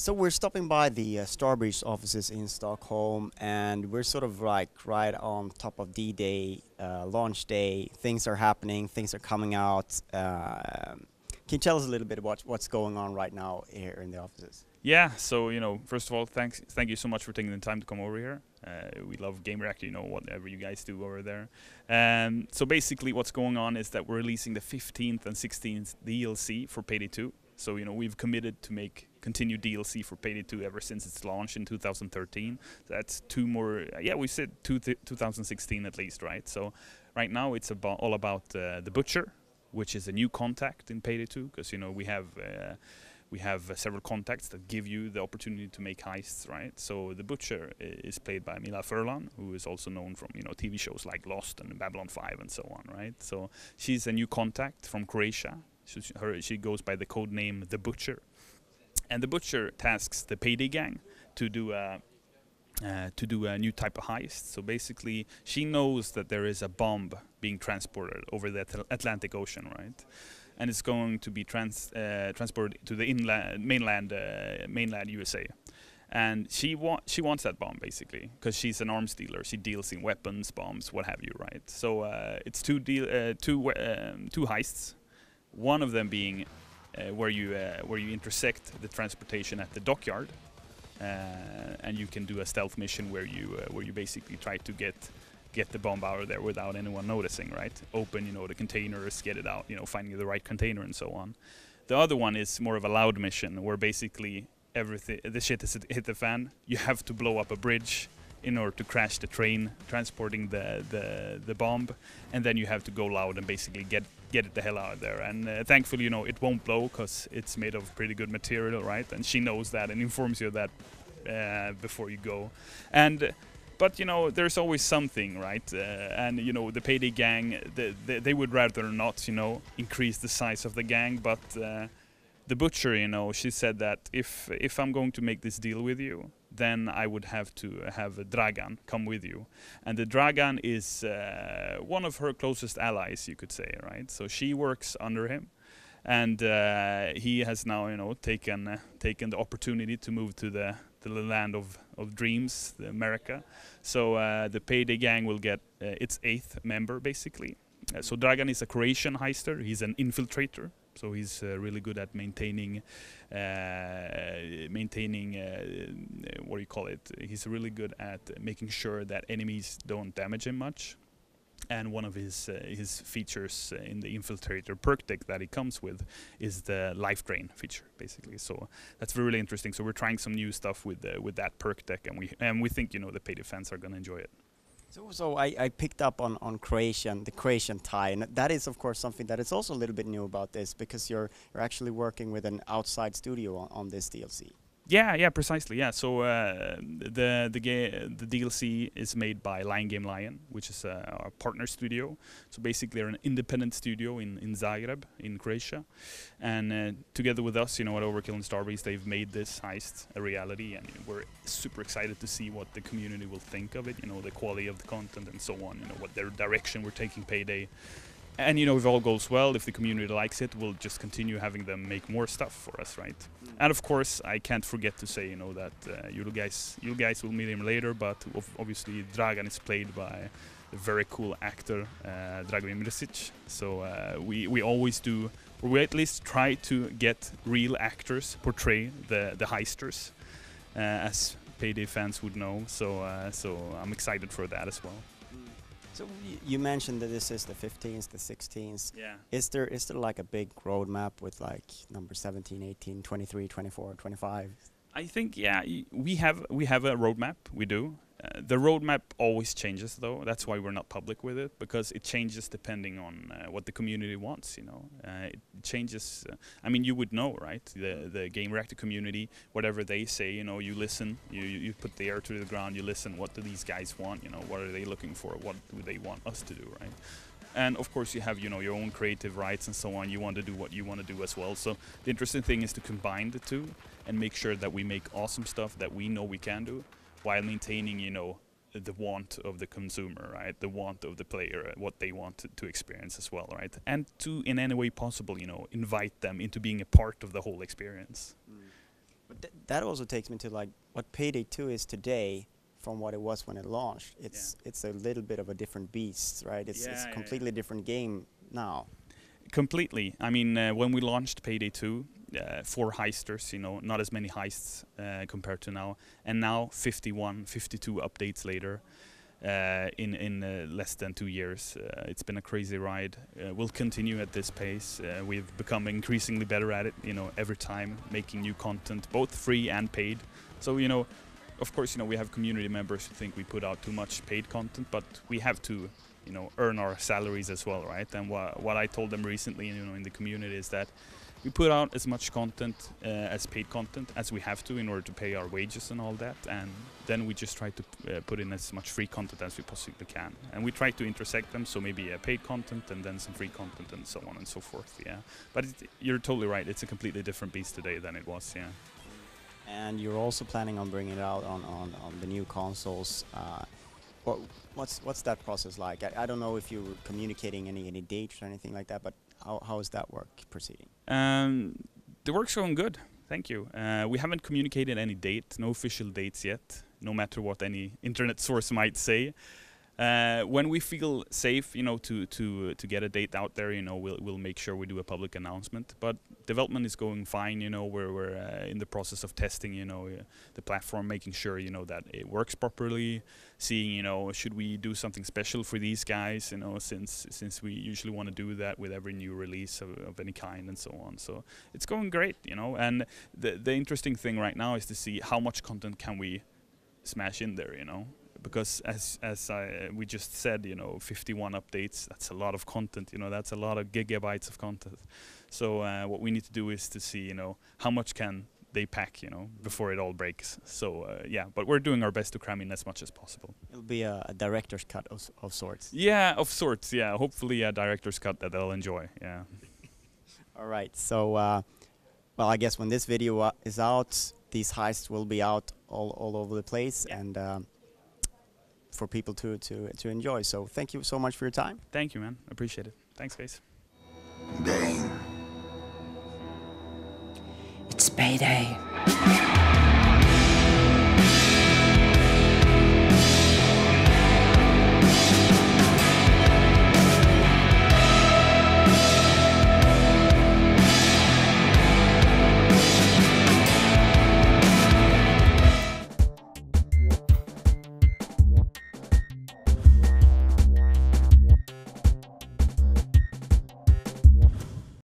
So we're stopping by the Starbreeze offices in Stockholm, and we're sort of like right on top of D-Day, launch day. Things are happening, things are coming out. Can you tell us a little bit about what's going on right now here in the offices? Yeah, so first of all, thank you so much for taking the time to come over here. We love Gamereactor, whatever you guys do over there. So basically, what's going on is that we're releasing the 15th and 16th DLC for Payday 2. So we've committed to make continued DLC for Payday 2 ever since its launch in 2013. That's two more. Yeah, we said 2016 at least, right? So right now it's all about the Butcher, which is a new contact in Payday 2, because we have several contacts that give you the opportunity to make heists, right? So the Butcher is played by Mila Furlan, who is also known from TV shows like Lost and Babylon 5 and so on, right? So she's a new contact from Croatia. She goes by the code name The Butcher, and the Butcher tasks the Payday gang to do a new type of heist. So basically, she knows that there is a bomb being transported over the Atlantic Ocean, right? And it's going to be transported to the mainland USA. And she wants that bomb, basically, because she's an arms dealer. She deals in weapons, bombs, what have you, right? So it's two heists. One of them being where you intersect the transportation at the dockyard, and you can do a stealth mission where you basically try to get the bomb out of there without anyone noticing, right? Open, the containers, get it out, finding the right container and so on. The other one is more of a loud mission where basically the shit has hit the fan. You have to blow up a bridge in order to crash the train transporting the bomb, and then you have to go loud and basically get it the hell out of there. And thankfully, it won't blow because it's made of pretty good material, right? And she knows that and informs you of that before you go. But there's always something, right? And the Payday gang, they would rather not, increase the size of the gang. But the Butcher, she said that if I'm going to make this deal with you, then I would have to have a Dragan come with you. And the Dragan is one of her closest allies, you could say, right? So she works under him. And he has now, taken the opportunity to move to the land of dreams, America. So the Payday gang will get its 8th member, basically. So Dragan is a Croatian heister. He's an infiltrator. So he's really good at maintaining what do you call it? He's really good at making sure that enemies don't damage him much. And one of his features in the Infiltrator perk deck that he comes with is the Life Drain feature, basically. So that's really interesting. So we're trying some new stuff with that perk deck, and we think the Payday fans are gonna enjoy it. So I picked up on the Croatian tie, and that is of course something that is also a little bit new about this, because you're actually working with an outside studio on this DLC. Yeah, precisely. Yeah, so the DLC is made by Lion, which is our partner studio. So basically, they're an independent studio in Zagreb, in Croatia, and together with us, at Overkill and Starbreeze, they've made this heist a reality, and we're super excited to see what the community will think of it. The quality of the content and so on. What their direction we're taking Payday. And if all goes well, if the community likes it, we'll just continue having them make more stuff for us, right? And of course, I can't forget to say, that you guys will meet him later, but obviously Dragan is played by a very cool actor, Dragomir Mrsic. So we always do, or we at least try to get real actors portray the heisters, as Payday fans would know. So I'm excited for that as well. So you mentioned that this is the 15th, the 16th. Yeah. Is there like a big roadmap with like number 17, 18, 23, 24, 25? I think we have a roadmap. We do. The roadmap always changes, though. That's why we're not public with it, because it changes depending on what the community wants. It changes. You would know, right? The Gamereactor community, whatever they say, you listen. You put the ear to the ground. You listen. What do these guys want? What are they looking for? What do they want us to do, right? And of course, you have your own creative rights and so on. You want to do what you want to do as well. So the interesting thing is to combine the two and make sure that we make awesome stuff that we know we can do, while maintaining, the want of the consumer, right? The want of the player, what they want to experience as well, right? And to, in any way possible, invite them into being a part of the whole experience. But that also takes me to like what Payday 2 is today from what it was when it launched. It's a little bit of a different beast, right? It's a completely different game now. Completely. I mean, when we launched Payday 2, 4 heisters, you know, not as many heists compared to now, and now 51, 52 updates later. In less than 2 years. It's been a crazy ride. We'll continue at this pace. We've become increasingly better at it, you know, every time, making new content, both free and paid. So, you know, of course, you know, we have community members who think we put out too much paid content, but we have to, you know, earn our salaries as well, right? And what I told them recently, you know, in the community is that we put out as much content as paid content as we have to in order to pay our wages and all that, and then we just try to put in as much free content as we possibly can, and we try to intersect them, so maybe paid content and then some free content and so on and so forth. Yeah, but you're totally right, it's a completely different beast today than it was. Yeah. And you're also planning on bringing it out on the new consoles. What's that process like? I don't know if you're communicating any dates or anything like that, but how is that work proceeding? The work's going good, thank you. We haven't communicated any date, no official dates yet, no matter what any internet source might say. When we feel safe, you know, to get a date out there, you know, we'll make sure we do a public announcement. But development is going fine, you know. We're in the process of testing, you know, the platform, making sure, you know, that it works properly. Seeing, you know, should we do something special for these guys, you know, since we usually want to do that with every new release of any kind and so on. So it's going great, you know. And the interesting thing right now is to see how much content can we smash in there, you know. Because as we just said, you know, 51 updates, that's a lot of content, you know, that's a lot of gigabytes of content. So what we need to do is to see, you know, how much can they pack, you know, before it all breaks. So yeah, but we're doing our best to cram in as much as possible. It'll be a director's cut of sorts. Yeah, of sorts, yeah. Hopefully a director's cut that they'll enjoy, yeah. All right, so, well, I guess when this video is out, these heists will be out all over the place, yeah. And for people to enjoy. So thank you so much for your time. Thank you, man. Appreciate it. Thanks, guys. Dang. It's Payday.